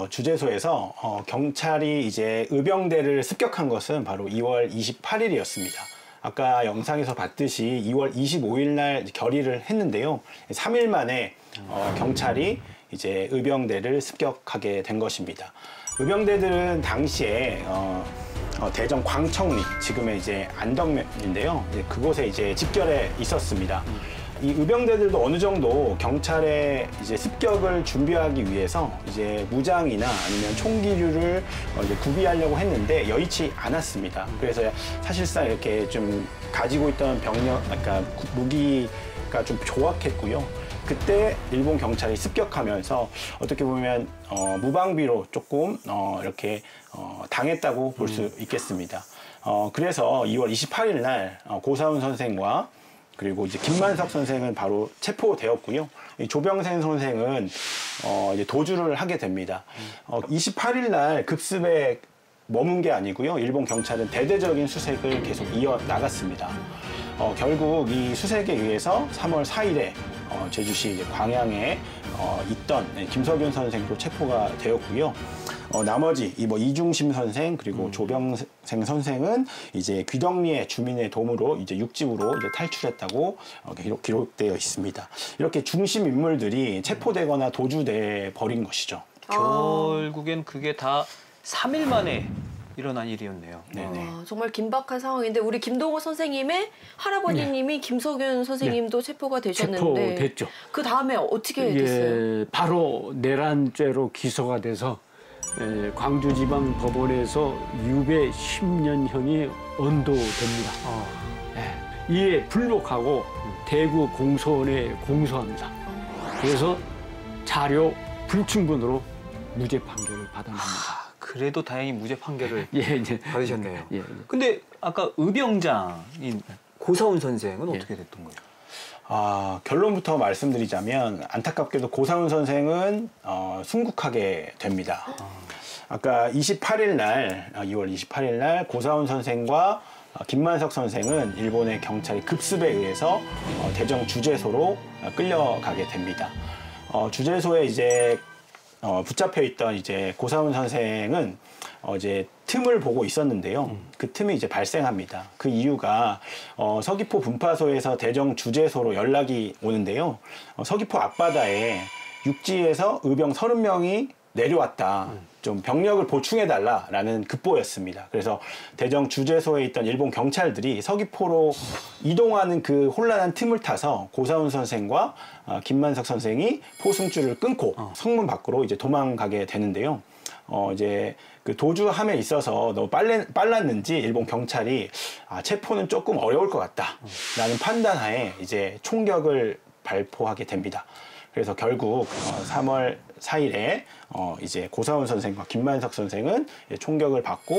주재소에서 경찰이 이제 의병대를 습격한 것은 바로 2월 28일이었습니다. 아까 영상에서 봤듯이 2월 25일 날 결의를 했는데요. 3일 만에 경찰이 이제 의병대를 습격하게 된 것입니다. 의병대들은 당시에 대전 광청리, 지금의 이제 안덕면인데요. 그곳에 이제 집결해 있었습니다. 이 의병대들도 어느 정도 경찰의 이제 습격을 준비하기 위해서 이제 무장이나 아니면 총기류를 이제 구비하려고 했는데 여의치 않았습니다. 그래서 사실상 이렇게 좀 가지고 있던 병력, 그러니까 무기가 좀 조악했고요. 그때 일본 경찰이 습격하면서 어떻게 보면 무방비로 조금 이렇게 당했다고 볼 수 있겠습니다. 그래서 2월 28일 날 고사훈 선생과 그리고 이제 김만석 선생은 바로 체포되었고요. 이 조병생 선생은 이제 도주를 하게 됩니다. 28일 날 급습에 머문 게 아니고요. 일본 경찰은 대대적인 수색을 계속 이어 나갔습니다. 결국 이 수색에 의해서 3월 4일에 제주시 이제 광양에 있던 김석윤 선생도 체포가 되었고요. 나머지 이중심 선생 그리고 조병생 선생은 이제 귀덕리의 주민의 도움으로 이제 육지로 이제 탈출했다고 기록되어 있습니다. 이렇게 중심 인물들이 체포되거나 도주돼 버린 것이죠. 결국엔 그게 다 3일 만에 일어난 일이었네요. 네네. 정말 긴박한 상황인데 우리 김동호 선생님의 할아버지님이 김석윤 선생님도 체포가 되셨는데 체포됐죠. 그 다음에 어떻게 됐어요? 예, 바로 내란죄로 기소가 돼서 광주지방법원에서 유배 10년형이 언도됩니다. 이에 불복하고 대구 공소원에 공소합니다. 그래서 자료 불충분으로 무죄 판결을 받아납니다. 그래도 다행히 무죄 판결을 예, 받으셨네요. 예. 근데 아까 의병장인 고사훈 선생은 어떻게 됐던 거예요? 결론부터 말씀드리자면 안타깝게도 고사훈 선생은 순국하게 됩니다. 아까 28일 날, 2월 28일 날 고사훈 선생과 김만석 선생은 일본의 경찰이 급습에 의해서 대정 주재소로 끌려가게 됩니다. 주재소에 이제 붙잡혀 있던 이제 고사훈 선생은 이제 틈을 보고 있었는데요. 그 틈이 이제 발생합니다. 그 이유가 서귀포 분파소에서 대정 주재소로 연락이 오는데요. 서귀포 앞바다에 육지에서 의병 30명이 내려왔다. 좀 병력을 보충해달라라는 급보였습니다. 그래서 대정 주재소에 있던 일본 경찰들이 서귀포로 이동하는 그 혼란한 틈을 타서 고사훈 선생과 김만석 선생이 포승줄을 끊고 성문 밖으로 이제 도망가게 되는데요. 이제 그 도주함에 있어서 너무 빨랐는지 일본 경찰이 체포는 조금 어려울 것 같다라는 판단하에 이제 총격을 발포하게 됩니다. 그래서 결국 3월 4일에 이제 고사훈 선생과 김만석 선생은 총격을 받고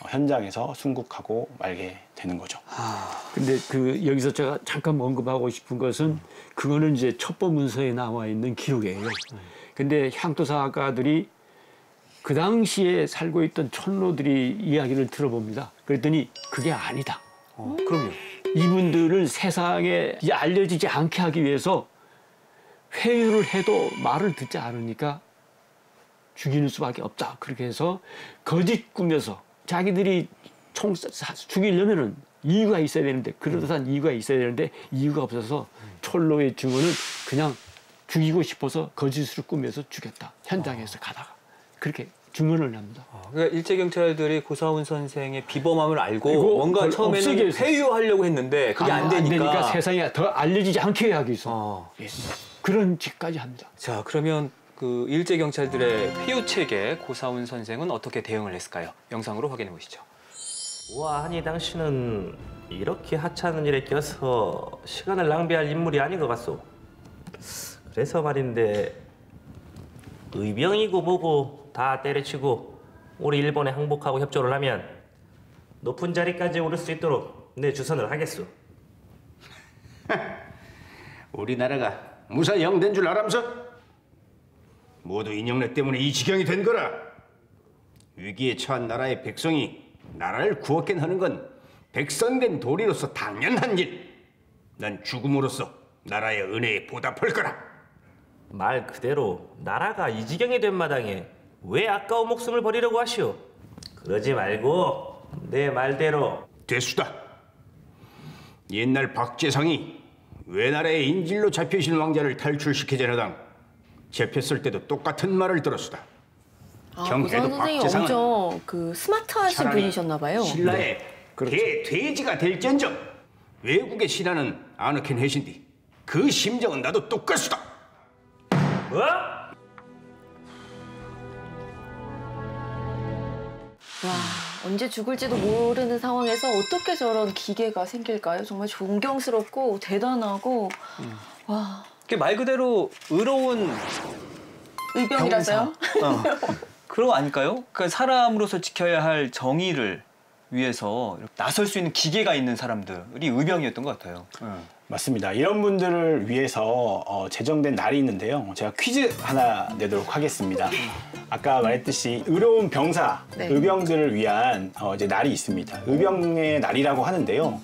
현장에서 순국하고 말게 되는 거죠. 근데 그 여기서 제가 잠깐 언급하고 싶은 것은 그거는 이제 첩보 문서에 나와 있는 기록이에요. 근데 향토사가들이 그 당시에 살고 있던 촌로들이 이야기를 들어봅니다. 그랬더니 그게 아니다. 그럼요. 이분들을 세상에 이제 알려지지 않게 하기 위해서 회유를 해도 말을 듣지 않으니까 죽이는 수밖에 없다. 그렇게 해서 거짓 꾸며서 자기들이 죽이려면은 이유가 있어야 되는데 그러듯한 이유가 있어야 되는데 이유가 없어서 촌로의 증언은 그냥 죽이고 싶어서 거짓으로 꾸며서 죽였다. 현장에서 가다가. 그렇게 증언을 합니다. 그러니까 일제 경찰들이 고사훈 선생의 비범함을 알고 뭔가 처음에는 회유하려고 했는데 그게 안 되니까 세상에 더 알려지지 않게 하기 위해서 그런 짓까지 합니다. 자, 그러면 그 일제 경찰들의 회유 체계에 고사훈 선생은 어떻게 대응을 했을까요? 영상으로 확인해 보시죠. 우아하니 당신은 이렇게 하찮은 일에 껴서 시간을 낭비할 인물이 아닌 것 같소. 그래서 말인데 의병이고 뭐고 다 때려치고 우리 일본에 항복하고 협조를 하면 높은 자리까지 오를 수 있도록 내 주선을 하겠소. 우리나라가 무사 영된 줄 알아면서 모두 인형네 때문에 이 지경이 된 거라. 위기에 처한 나라의 백성이 나라를 구하게 하는 건 백성된 도리로서 당연한 일. 난 죽음으로써 나라의 은혜에 보답할 거라. 말 그대로 나라가 이 지경이 된 마당에 왜 아까운 목숨을 버리려고 하시오? 그러지 말고 내 말대로 됐수다. 옛날 박재상이 외나라의 인질로 잡혀있는 왕자를 탈출시키자라당 잡혔을 때도 똑같은 말을 들었수다. 고사훈 선생님 엄청 그 스마트하신 분이셨나 봐요. 신라의 돼지가 될지언정 외국의 신하는 안 얻긴 해신디 그 심정은 나도 똑같수다. 뭐? 와, 언제 죽을지도 모르는 상황에서 어떻게 저런 기계가 생길까요? 정말 존경스럽고 대단하고 와. 말 그대로 의로운 의병이라서요? 그런 거 아닐까요? 그러니까 사람으로서 지켜야 할 정의를 위해서 나설 수 있는 기계가 있는 사람들이 의병이었던 것 같아요. 맞습니다. 이런 분들을 위해서 제정된 날이 있는데요. 제가 퀴즈 하나 내도록 하겠습니다. 아까 말했듯이 의로운 병사, 의병들을 위한 이제 날이 있습니다. 의병의 날이라고 하는데요.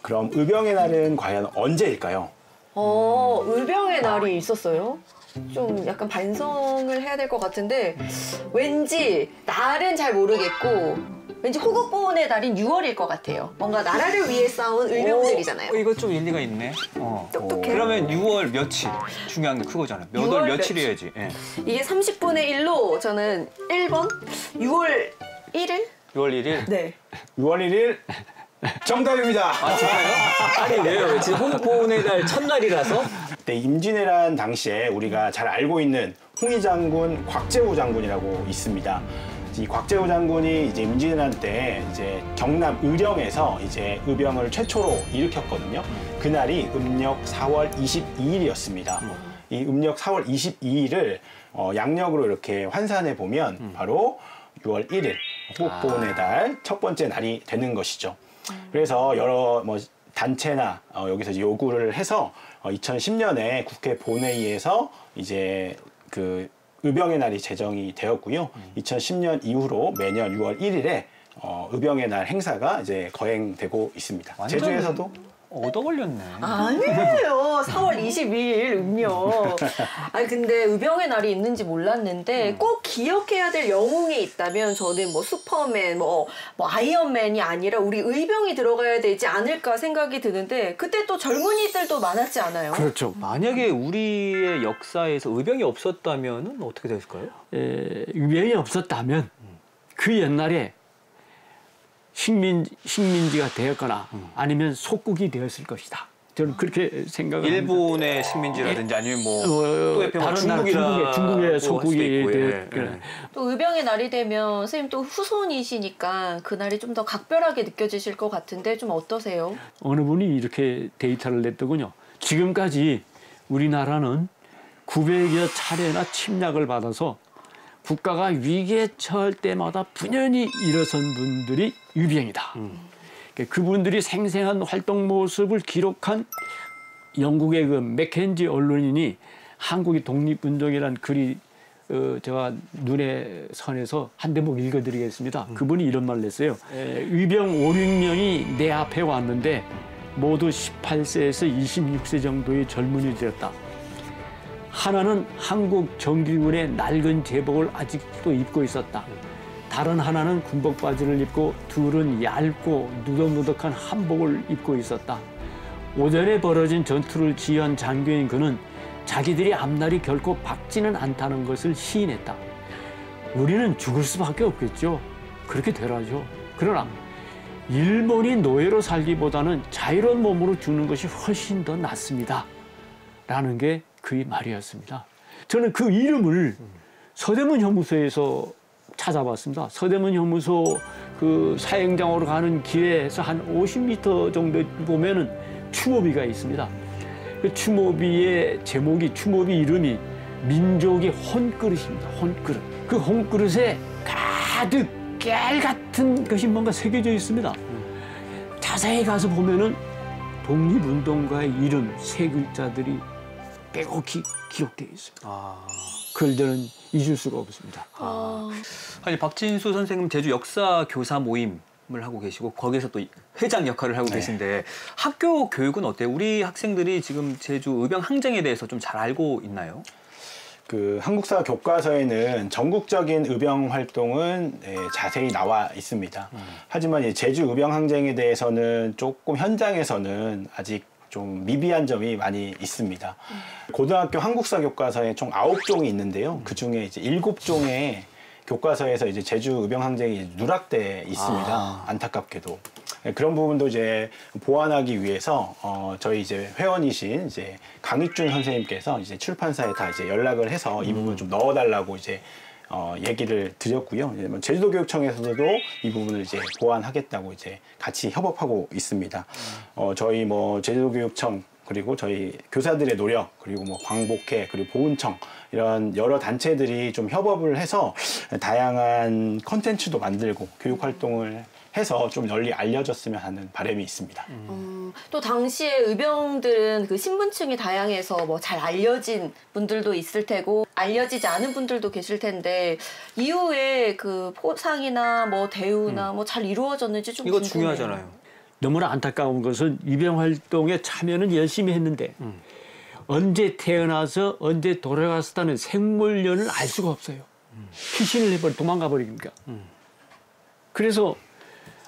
그럼 의병의 날은 과연 언제일까요? 의병의 날이 있었어요? 좀 약간 반성을 해야 될 것 같은데 왠지 날은 잘 모르겠고 왠지 호국보훈의 달인 6월일 것 같아요. 뭔가 나라를 위해 싸운 의병들이잖아요. 이거 좀 일리가 있네. 똑똑해. 그러면 6월 며칠 중요한 게 그거잖아요. 몇 월 며칠이어야지. 예. 이게 30분의 1로 저는 1번 6월 1일? 6월 1일? 네. 6월 1일 정답입니다. 아, 진짜요? 아니 왜요? 지금 호국보훈의 달 첫날이라서? 네, 임진왜란 당시에 우리가 잘 알고 있는 홍위 장군, 곽재우 장군이라고 있습니다. 이 곽재우 장군이 이제 임진왜란 때 이제 경남 의령에서 이제 의병을 최초로 일으켰거든요. 그날이 음력 4월 22일이었습니다. 이 음력 4월 22일을 양력으로 이렇게 환산해 보면 바로 6월 1일 호국보훈의 달 첫 번째 날이 되는 것이죠. 그래서 여러 단체나 여기서 이제 요구를 해서 2010년에 국회 본회의에서 이제 그 의병의 날이 제정이 되었고요. 2010년 이후로 매년 6월 1일에 의병의 날 행사가 이제 거행되고 있습니다. 제주에서도 얻어 걸렸네. 아니에요. 4월 22일 음력. 아니 근데 의병의 날이 있는지 몰랐는데 꼭 기억해야 될 영웅이 있다면 저는 뭐 슈퍼맨, 뭐 아이언맨이 아니라 우리 의병이 들어가야 되지 않을까 생각이 드는데 그때 또 젊은이들도 많았지 않아요? 그렇죠. 만약에 우리의 역사에서 의병이 없었다면 어떻게 됐을까요? 의병이 없었다면 그 옛날에 식민지가 되었거나 아니면 속국이 되었을 것이다. 저는 그렇게 생각을 일본의 식민지라든지 아니면 뭐 또 다른 나라 중국의 속국이 되었. 또 의병의 날이 되면 선생님 또 후손이시니까 그 날이 좀 더 각별하게 느껴지실 것 같은데 좀 어떠세요? 어느 분이 이렇게 데이터를 냈더군요. 지금까지 우리나라는 900여 차례나 침략을 받아서 국가가 위기에 처할 때마다 분연히 일어선 분들이 유병이다. 그분들이 생생한 활동 모습을 기록한 영국의 그 맥켄지 언론인이 한국이 독립운동이라는 글이 제가 눈에 선해서 한 대목 읽어드리겠습니다. 그분이 이런 말을 했어요. 위병 5, 6명이 내 앞에 왔는데 모두 18세에서 26세 정도의 젊은이들이었다. 하나는 한국 정규군의 낡은 제복을 아직도 입고 있었다. 다른 하나는 군복 바지를 입고 둘은 얇고 누덕누덕한 한복을 입고 있었다. 오전에 벌어진 전투를 지휘한 장교인 그는 자기들이 앞날이 결코 밝지는 않다는 것을 시인했다. 우리는 죽을 수밖에 없겠죠. 그렇게 되라죠. 그러나 일본이 노예로 살기보다는 자유로운 몸으로 죽는 것이 훨씬 더 낫습니다. 라는 게 그의 말이었습니다. 저는 그 이름을 서대문 형무소에서 찾아봤습니다. 서대문 형무소 그 사형장으로 가는 길에서 한 50m 정도 보면은 추모비가 있습니다. 그 추모비의 제목이, 추모비 이름이 민족의 혼그릇입니다. 혼그릇. 그 혼그릇에 가득 깨알 같은 것이 뭔가 새겨져 있습니다. 자세히 가서 보면은 독립운동가의 이름 세 글자들이 빼곡히 기록되어 있습니다. 그걸 저는 잊을 수가 없습니다. 아니 박진수 선생님 제주 역사 교사 모임을 하고 계시고 거기서 또 회장 역할을 하고 계신데 학교 교육은 어때요? 우리 학생들이 지금 제주 의병 항쟁에 대해서 좀 잘 알고 있나요? 그 한국사 교과서에는 전국적인 의병 활동은 자세히 나와 있습니다. 하지만 이제 제주 의병 항쟁에 대해서는 조금 현장에서는 아직 좀 미비한 점이 많이 있습니다. 고등학교 한국사 교과서에 총 9종이 있는데요. 그 중에 이제 7종의 교과서에서 이제 제주 의병 항쟁이 누락돼 있습니다. 안타깝게도. 그런 부분도 이제 보완하기 위해서 저희 이제 회원이신 이제 강익준 선생님께서 이제 출판사에 다 이제 연락을 해서 이 부분 좀 넣어달라고 이제 얘기를 드렸고요. 이제 뭐 제주도교육청에서도 이 부분을 이제 보완하겠다고 이제 같이 협업하고 있습니다. 저희 뭐 제주도교육청 그리고 저희 교사들의 노력 그리고 뭐 광복회 그리고 보훈청 이런 여러 단체들이 좀 협업을 해서 다양한 컨텐츠도 만들고 교육 활동을 해서 좀 널리 알려졌으면 하는 바람이 있습니다. 또 당시에 의병들은 그 신분층이 다양해서 뭐 잘 알려진 분들도 있을 테고 알려지지 않은 분들도 계실 텐데 이후에 그 포상이나 뭐 대우나 뭐 잘 이루어졌는지 좀 이거 궁금해요. 중요하잖아요. 너무나 안타까운 것은 위병 활동에 참여는 열심히 했는데 언제 태어나서 언제 돌아갔었다는 생물년을 알 수가 없어요. 피신을 해버려 도망가 버리니까. 그래서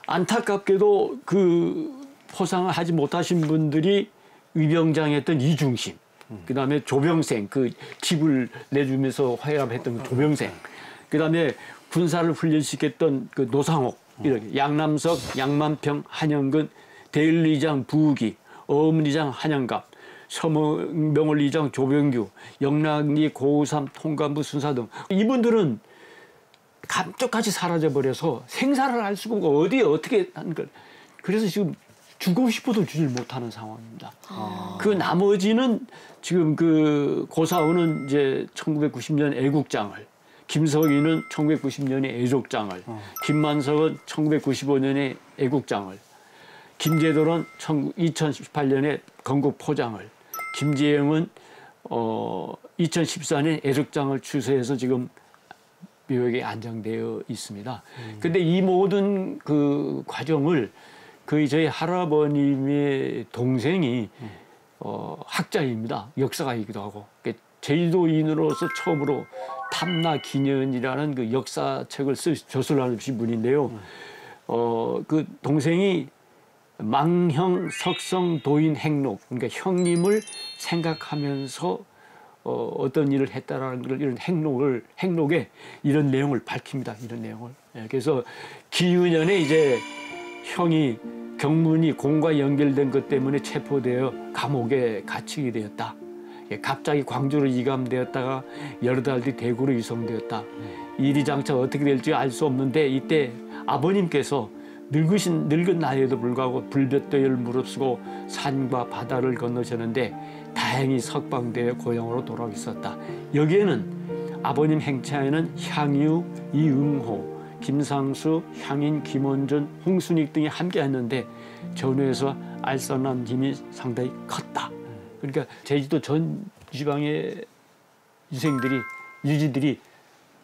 안타깝게도 그 포상을 하지 못하신 분들이 위병장했던 이중심, 그다음에 조병생, 그 집을 내주면서 화해합했던 그 조병생, 그다음에 군사를 훈련시켰던 그 노상옥, 이렇게 양남석, 양만평, 한영근, 대일리장 부기, 어음리장 한영갑, 서명을리장 조병규, 영락리 고우삼 통감부 순사 등 이분들은 감쪽같이 사라져버려서 생사를 알 수가 없고 어디에 어떻게 하는 걸. 그래서 지금 주고 싶어도 주질 못하는 상황입니다. 그 나머지는 지금 그 고사원은 이제 1990년 애국장을, 김석희는 1990년에 애족장을, 김만석은 1995년에 애국장을, 김재돌은 2018년에 건국포장을, 김재영은 2014년에 애족장을 취소해서 지금 묘역에 안정되어 있습니다. 근데 이 모든 그 과정을 거의 저희 할아버님의 동생이 학자입니다. 역사가이기도 하고. 제주도인으로서 처음으로 탐나기년이라는 그 역사책을 저술하신 분인데요. 그 동생이 망형 석성 도인 행록, 그러니까 형님을 생각하면서 어떤 일을 했다라는 걸 이런 행록에 이런 내용을 밝힙니다. 이런 내용을. 그래서 기윤년에 이제 형이 경문이 공과 연결된 것 때문에 체포되어 감옥에 갇히게 되었다. 갑자기 광주로 이감되었다가 여러 달 뒤 대구로 이송되었다. 일이 장차 어떻게 될지 알 수 없는데 이때 아버님께서 늙은 나이에도 불구하고 불볕더위를 무릅쓰고 산과 바다를 건너셨는데 다행히 석방되어 고향으로 돌아오고 있었다. 여기에는 아버님 행차에는 향유, 이응호, 김상수, 향인, 김원준, 홍순익 등이 함께했는데 전후에서 알선한 힘이 상당히 컸다. 그러니까 제주도 전 지방의 유지들이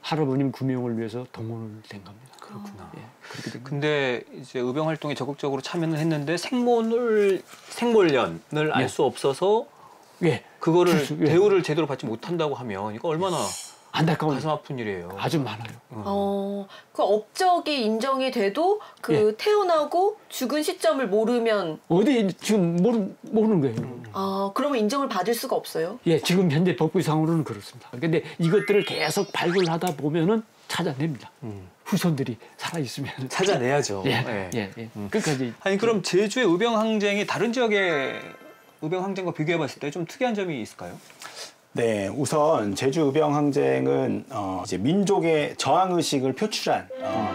할아버님 구명을 위해서 동원을 된 겁니다. 그렇구나. 예, 그렇게 된 근데 이제 의병 활동에 적극적으로 참여는 했는데 생몰년을 알 수 없어서 그거를 대우를 제대로 받지 못한다고 하면 이거 얼마나 안타까운 가슴 아픈 일이에요. 아주 많아요. 그 업적이 인정이 돼도 태어나고 죽은 시점을 모르면 어디 지금 모르는 거예요. 그러면 인정을 받을 수가 없어요? 예, 지금 현재 법규상으로는 그렇습니다. 근데 이것들을 계속 발굴하다 보면은 찾아냅니다. 후손들이 살아있으면. 찾아내야죠. 끝까지. 아니, 그럼 제주의 의병 항쟁이 다른 지역의 의병 항쟁과 비교해 봤을 때 좀 특이한 점이 있을까요? 네, 우선 제주 의병 항쟁은 이제 민족의 저항 의식을 표출한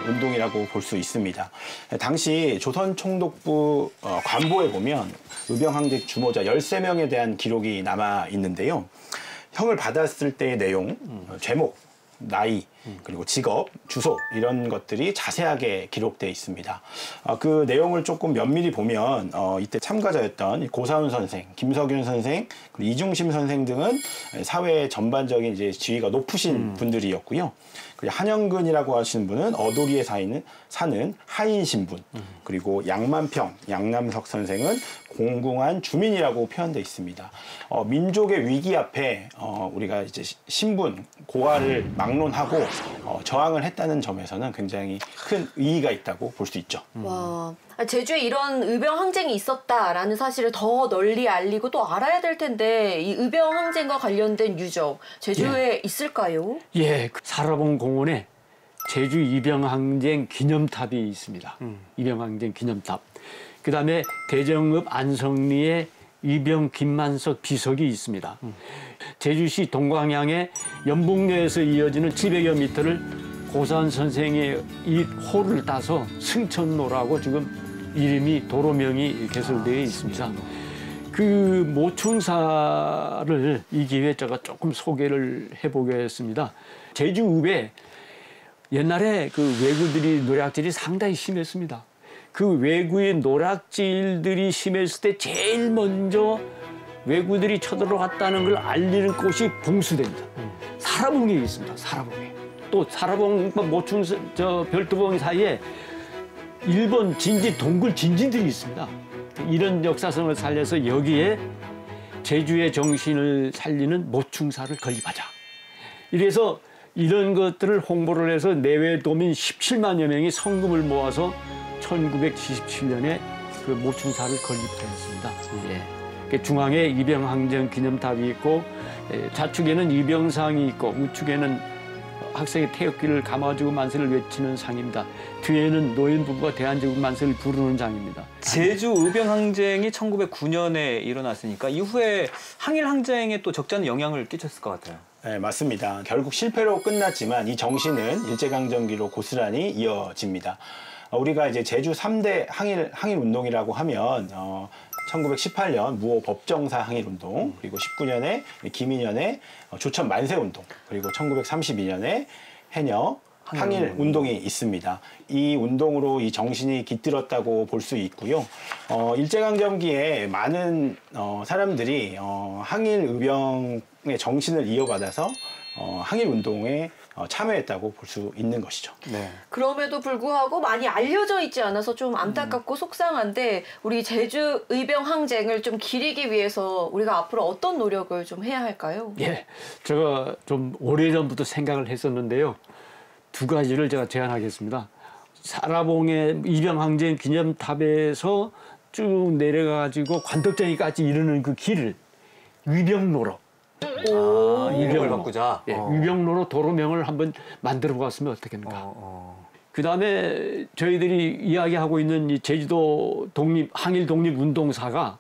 운동이라고 볼 수 있습니다. 당시 조선 총독부 관보에 보면 의병 항쟁 주모자 13명에 대한 기록이 남아 있는데요. 형을 받았을 때의 내용, 제목, 나이, 그리고 직업, 주소 이런 것들이 자세하게 기록되어 있습니다. 그 내용을 조금 면밀히 보면 이때 참가자였던 고사훈 선생, 김석윤 선생, 그리고 이중심 선생 등은 사회의 전반적인 이제 지위가 높으신 분들이었고요. 그리고 한영근이라고 하시는 분은 어도리에 사는 하인 신분, 그리고 양만평, 양남석 선생은 공공한 주민이라고 표현되어 있습니다. 민족의 위기 앞에 우리가 이제 신분, 고하를 막론하고 저항을 했다는 점에서는 굉장히 큰 의의가 있다고 볼 수 있죠. 와, 제주에 이런 의병 항쟁이 있었다라는 사실을 더 널리 알리고 또 알아야 될 텐데 이 의병 항쟁과 관련된 유적 제주에 있을까요? 예, 사라봉 공원에 제주 의병 항쟁 기념탑이 있습니다. 의병 항쟁 기념탑. 그다음에 대정읍 안성리에 의병 김만석 비석이 있습니다. 제주시 동광양의 연북로에서 이어지는 700여 미터를 고산 선생의 이 호를 따서 승천로라고 지금 이름이 도로명이 개설되어 있습니다. 그 모충사를 이 기회에 제가 조금 소개를 해보겠습니다. 제주읍에 옛날에 그 왜구들이 노략질이 상당히 심했습니다. 그 왜구의 노략질들이 심했을 때 제일 먼저 왜구들이 쳐들어갔다는 걸 알리는 곳이 봉수대입니다. 사라봉에 있습니다. 사라봉에. 또 사라봉과 모충 별도봉 사이에 일본 진지 동굴 진지들이 있습니다. 이런 역사성을 살려서 여기에 제주의 정신을 살리는 모충사를 건립하자. 이래서 이런 것들을 홍보를 해서 내외 도민 17만여 명이 성금을 모아서 1977년에 그 모충사를 건립했습니다. 중앙에 의병항쟁 기념탑이 있고 좌측에는 의병상이 있고 우측에는 학생의 태극기를 감아주고 만세를 외치는 상입니다. 뒤에는 노인 부부가 대한제국 만세를 부르는 장입니다. 제주 의병 항쟁이 1909년에 일어났으니까 이후에 항일 항쟁에 또 적지 않은 영향을 끼쳤을 것 같아요. 네, 맞습니다. 결국 실패로 끝났지만 이 정신은 일제강점기로 고스란히 이어집니다. 우리가 이제 제주 3대 항일 운동이라고 하면 1918년 무호 법정사 항일운동, 그리고 19년에 김인현의 조천 만세운동, 그리고 1932년에 해녀 항일운동이 있습니다. 이 운동으로 이 정신이 깃들었다고 볼 수 있고요. 일제강점기에 많은 사람들이 항일의병의 정신을 이어받아서 항일운동에 참여했다고 볼 수 있는 것이죠. 네. 그럼에도 불구하고 많이 알려져 있지 않아서 좀 안타깝고 속상한데 우리 제주 의병 항쟁을 좀 기리기 위해서 우리가 앞으로 어떤 노력을 좀 해야 할까요? 예, 제가 좀 오래전부터 생각을 했었는데요. 두 가지를 제가 제안하겠습니다. 사라봉의 입양항쟁 기념탑에서 쭉 내려가지고 관덕장이까지 이르는 그 길을 위병로로 이름을 바꾸자. 예, 위병로로 도로명을 한번 만들어 봤으면 어떻겠는가. 그다음에 저희들이 이야기하고 있는 이 제주도 항일 독립 운동사가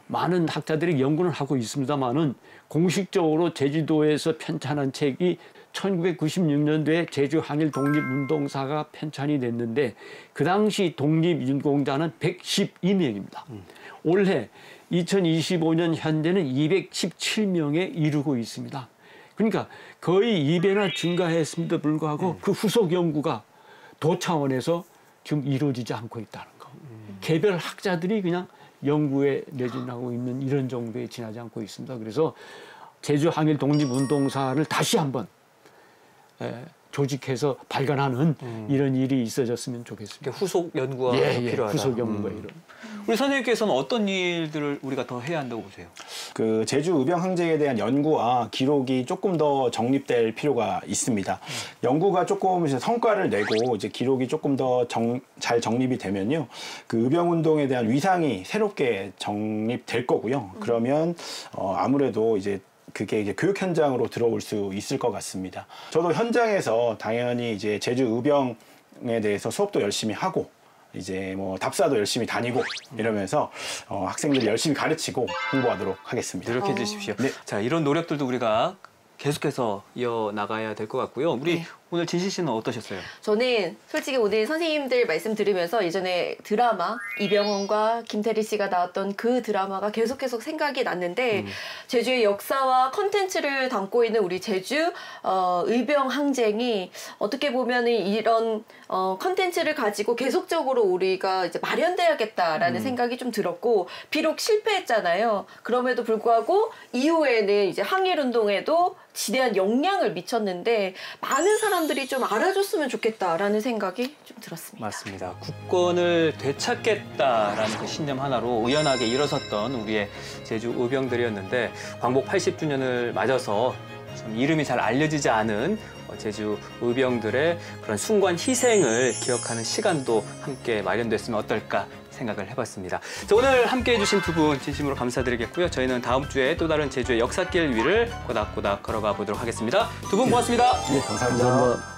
많은 학자들이 연구를 하고 있습니다만은 공식적으로 제주도에서 편찬한 책이 1996년도에 제주 항일 독립운동사가 편찬이 됐는데 그 당시 독립유공자는 112명입니다. 올해 2025년 현재는 217명에 이르고 있습니다. 그러니까 거의 2배나 증가했음에도 불구하고 그 후속 연구가 도 차원에서 지금 이루어지지 않고 있다는 거. 개별 학자들이 그냥 연구에 매진하고 있는 이런 정도에 지나지 않고 있습니다. 그래서 제주 항일 독립운동사를 다시 한번 조직해서 발간하는 이런 일이 있어졌으면 좋겠습니다. 후속 연구가 필요하다. 후속 연구가 이런. 우리 선생님께서는 어떤 일들을 우리가 더 해야 한다고 보세요? 그 제주 의병 항쟁에 대한 연구와 기록이 조금 더 정립될 필요가 있습니다. 연구가 조금 이제 성과를 내고 이제 기록이 조금 더 잘 정립이 되면요, 그 의병 운동에 대한 위상이 새롭게 정립될 거고요. 그러면 아무래도 이제 그게 이제 교육 현장으로 들어올 수 있을 것 같습니다. 저도 현장에서 당연히 이제 제주 의병에 대해서 수업도 열심히 하고 이제 뭐 답사도 열심히 다니고 이러면서 학생들 열심히 가르치고 홍보하도록 하겠습니다. 노력해 주십시오. 네. 자, 이런 노력들도 우리가 계속해서 이어나가야 될 것 같고요. 우리 오늘 진실 씨는 어떠셨어요? 저는 솔직히 오늘 선생님들 말씀 들으면서 예전에 드라마 이병헌과 김태리 씨가 나왔던 그 드라마가 계속해서 생각이 났는데 제주의 역사와 컨텐츠를 담고 있는 우리 제주 의병 항쟁이 어떻게 보면 이런 컨텐츠를 가지고 계속적으로 우리가 이제 마련돼야겠다라는 생각이 좀 들었고, 비록 실패했잖아요. 그럼에도 불구하고 이후에는 이제 항일운동에도 지대한 영향을 미쳤는데 많은 사람들이 좀 알아줬으면 좋겠다라는 생각이 좀 들었습니다. 맞습니다. 국권을 되찾겠다라는 그 신념 하나로 의연하게 일어섰던 우리의 제주 의병들이었는데, 광복 80주년을 맞아서 좀 이름이 잘 알려지지 않은 제주 의병들의 그런 숭고한 희생을 기억하는 시간도 함께 마련됐으면 어떨까 생각을 해봤습니다. 자, 오늘 함께해 주신 두 분 진심으로 감사드리겠고요. 저희는 다음 주에 또 다른 제주의 역사길 위를 꼬닥꼬닥 걸어가 보도록 하겠습니다. 두 분 고맙습니다. 네, 감사합니다.